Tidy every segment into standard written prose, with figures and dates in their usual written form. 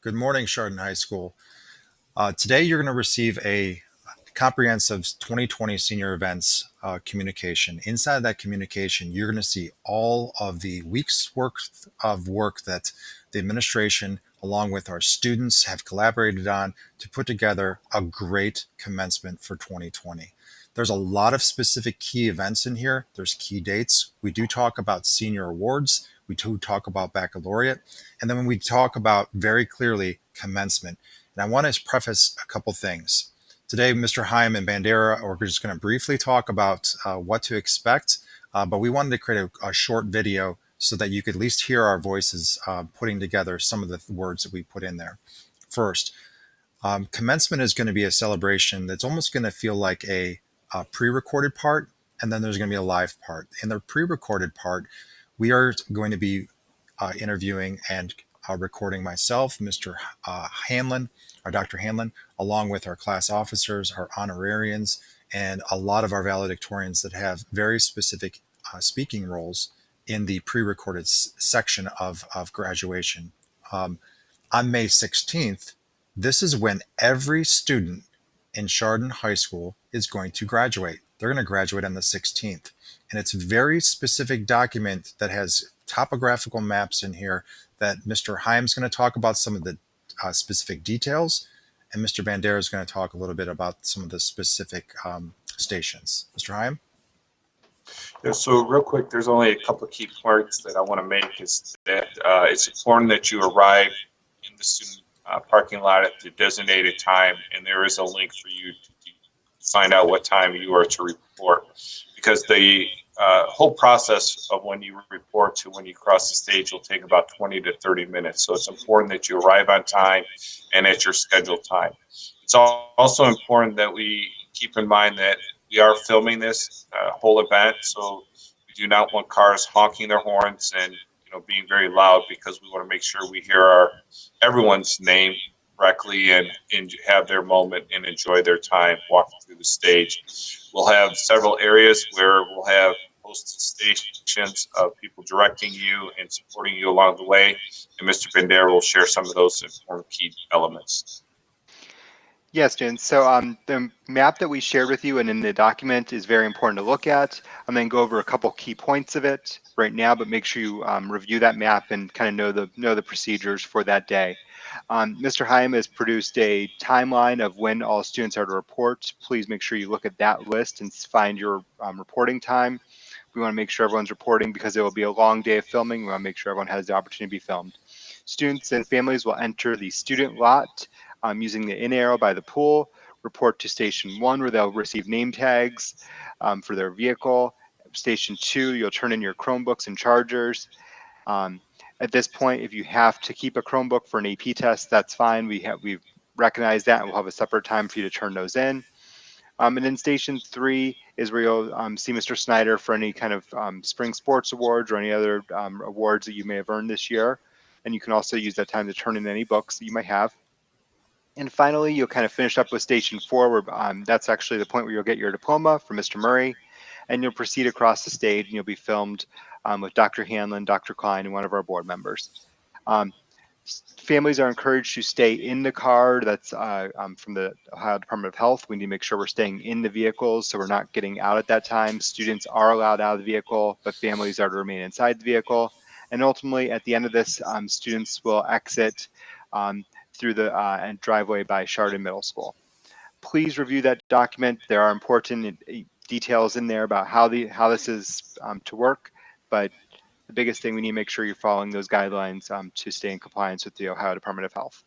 Good morning, Chardon High School. Today, you're going to receive a comprehensive 2020 senior events communication. Inside that communication, you're going to see all of the week's worth of work that the administration, along with our students, have collaborated on to put together a great commencement for 2020. There's a lot of specific key events in here. There's key dates. We do talk about senior awards. We do talk about baccalaureate. And then when we talk about very clearly commencement, and I want to preface a couple things. Today, Mr. Heim and Bandera are just going to briefly talk about what to expect, but we wanted to create a short video so that you could at least hear our voices putting together some of the words that we put in there. First, commencement is going to be a celebration that's almost going to feel like a pre-recorded part, and then there's going to be a live part. In the pre-recorded part, we are going to be interviewing and recording myself, Mr. Hanlon, our Dr. Hanlon, along with our class officers, our honorarians, and a lot of our valedictorians that have very specific speaking roles in the pre-recorded section of graduation. Um, on May 16th, this is when every student in Chardon High School is going to graduate. They're going to graduate on the 16th. And it's a very specific document that has topographical maps in here that Mr. Heim's going to talk about some of the specific details, and Mr. Bandera is going to talk a little bit about some of the specific stations. Mr. Heim? Yeah, so real quick, there's only a couple of key points that I want to make is that it's important that you arrive in the student parking lot at the designated time, and there is a link for you to find out what time you are to report, because the whole process of when you report to when you cross the stage will take about 20 to 30 minutes. So it's important that you arrive on time and at your scheduled time. It's also important that we keep in mind that we are filming this whole event, so we do not want cars honking their horns and being very loud, because we want to make sure we hear everyone's name correctly and have their moment and enjoy their time walking through the stage. We'll have several areas where we'll have posted stations of people directing you and supporting you along the way, and Mr. Bandera will share some of those important key elements. Yes, Jen. So the map that we shared with you and in the document is very important to look at. I'm going to go over a couple key points of it right now, but make sure you review that map and kind of know the procedures for that day. Mr. Heim has produced a timeline of when all students are to report. Please make sure you look at that list and find your reporting time. We want to make sure everyone's reporting because it will be a long day of filming. We want to make sure everyone has the opportunity to be filmed. Students and families will enter the student lot using the in arrow by the pool, report to Station 1 where they'll receive name tags for their vehicle. Station 2, you'll turn in your Chromebooks and chargers. At this point, if you have to keep a Chromebook for an AP test, that's fine. We've recognized that, and we'll have a separate time for you to turn those in. And then Station 3 is where you'll see Mr. Snyder for any kind of spring sports awards or any other awards that you may have earned this year. And you can also use that time to turn in any books that you might have. And finally, you'll kind of finish up with Station 4, where that's actually the point where you'll get your diploma from Mr. Murray, and you'll proceed across the stage, and you'll be filmed with Dr. Hanlon, Dr. Klein, and one of our board members. Families are encouraged to stay in the car. That's from the Ohio Department of Health. We need to make sure we're staying in the vehicles, so we're not getting out at that time. Students are allowed out of the vehicle, but families are to remain inside the vehicle. And ultimately, at the end of this, students will exit through the driveway by Chardon Middle School. Please review that document. There are important details in there about how this is to work, but the biggest thing, we need to make sure you're following those guidelines to stay in compliance with the Ohio Department of Health.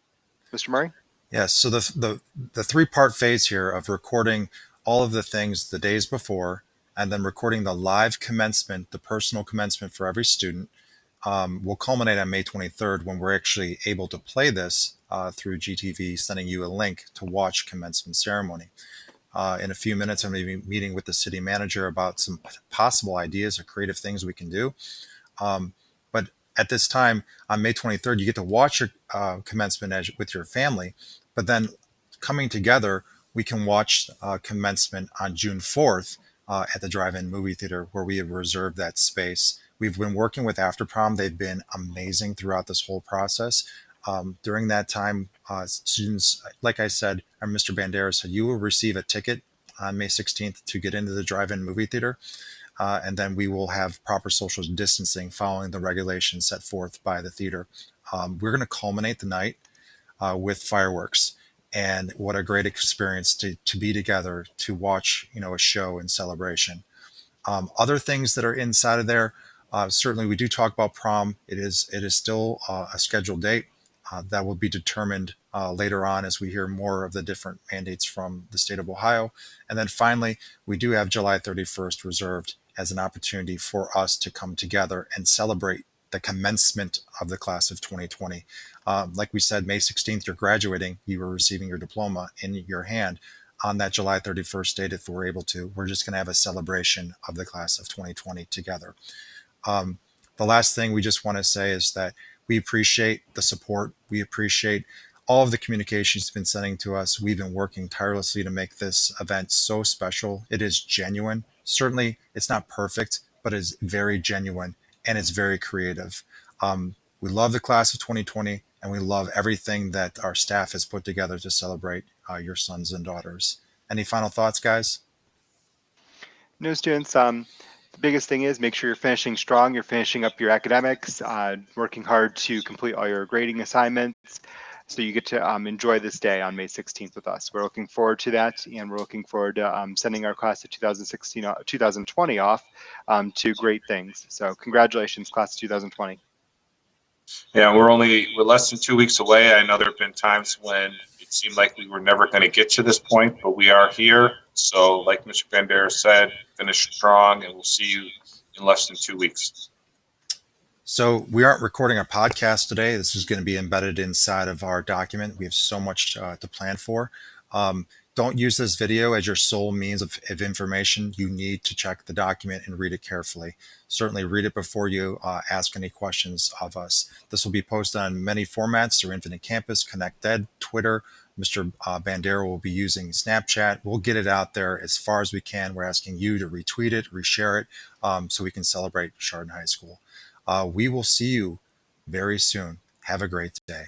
Mr. Murray? Yes, so the three-part phase here of recording all of the things the days before, and then recording the live commencement, the personal commencement for every student, will culminate on May 23rd when we're actually able to play this through GTV, sending you a link to watch commencement ceremony. In a few minutes, I'm going to be meeting with the city manager about some possible ideas or creative things we can do. But at this time, on May 23rd, you get to watch your commencement with your family. But then coming together, we can watch commencement on June 4th at the drive-in movie theater where we have reserved that space. We've been working with After Prom. They've been amazing throughout this whole process. During that time, students, like I said, and Mr. Bandera said, you will receive a ticket on May 16th to get into the drive-in movie theater. And then we will have proper social distancing following the regulations set forth by the theater. We're going to culminate the night with fireworks, and what a great experience to be together to watch, a show in celebration. Other things that are inside of there, certainly we do talk about prom. It is still a scheduled date that will be determined later on as we hear more of the different mandates from the state of Ohio. And then finally, we do have July 31st reserved as an opportunity for us to come together and celebrate the commencement of the class of 2020. Like we said, May 16th, you're graduating, you are receiving your diploma in your hand. On that July 31st date, if we're able to, we're just going to have a celebration of the class of 2020 together. The last thing we just want to say is that we appreciate the support. We appreciate all of the communications you've been sending to us. We've been working tirelessly to make this event so special. It is genuine. Certainly, it's not perfect, but it's very genuine and it's very creative. We love the class of 2020, and we love everything that our staff has put together to celebrate your sons and daughters. Any final thoughts, guys? No, students. The biggest thing is make sure you're finishing strong. You're finishing up your academics, working hard to complete all your grading assignments, so you get to enjoy this day on May 16th with us. We're looking forward to that, and we're looking forward to sending our class of 2020 off to great things. So congratulations, class of 2020. Yeah, we're less than 2 weeks away. I know there have been times when it seemed like we were never going to get to this point, but we are here. So, like Mr. Bandera said, finish strong, and we'll see you in less than 2 weeks. So we aren't recording a podcast today. This is going to be embedded inside of our document. We have so much to plan for. Don't use this video as your sole means of information. You need to check the document and read it carefully. Certainly read it before you ask any questions of us. This will be posted on many formats through Infinite Campus, ConnectEd, Twitter. Mr. Bandera will be using Snapchat. We'll get it out there as far as we can. We're asking you to retweet it, reshare it, so we can celebrate Chardon High School. We will see you very soon. Have a great day.